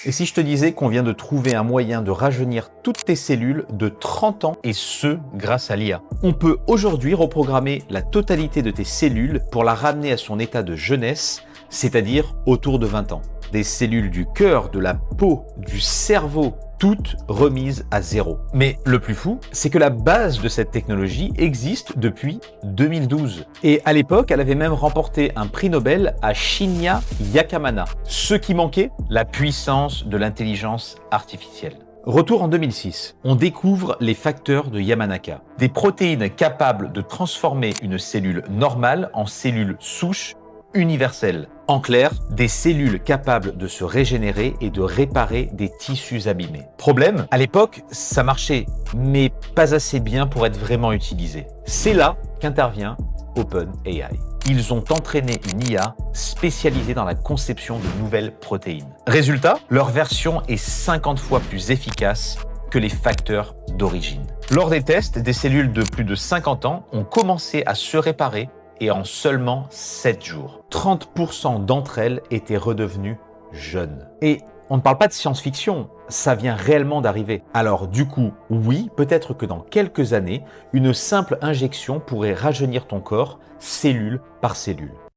Et si je te disais qu'on vient de trouver un moyen de rajeunir toutes tes cellules de 30 ans, et ce, grâce à l'IA? On peut aujourd'hui reprogrammer la totalité de tes cellules pour la ramener à son état de jeunesse, c'est-à-dire autour de 20 ans. Des cellules du cœur, de la peau, du cerveau, toutes remises à zéro. Mais le plus fou, c'est que la base de cette technologie existe depuis 2012. Et à l'époque, elle avait même remporté un prix Nobel à Shinya Yakamana. Ce qui manquait, la puissance de l'intelligence artificielle. Retour en 2006, on découvre les facteurs de Yamanaka, des protéines capables de transformer une cellule normale en cellule souche universelle. En clair, des cellules capables de se régénérer et de réparer des tissus abîmés. Problème, à l'époque, ça marchait, mais pas assez bien pour être vraiment utilisé. C'est là qu'intervient OpenAI. Ils ont entraîné une IA spécialisée dans la conception de nouvelles protéines. Résultat, leur version est 50 fois plus efficace que les facteurs d'origine. Lors des tests, des cellules de plus de 50 ans ont commencé à se réparer et en seulement 7 jours. 30% d'entre elles étaient redevenues jeunes. Et on ne parle pas de science-fiction, ça vient réellement d'arriver. Alors du coup, oui, peut-être que dans quelques années, une simple injection pourrait rajeunir ton corps, cellule par cellule.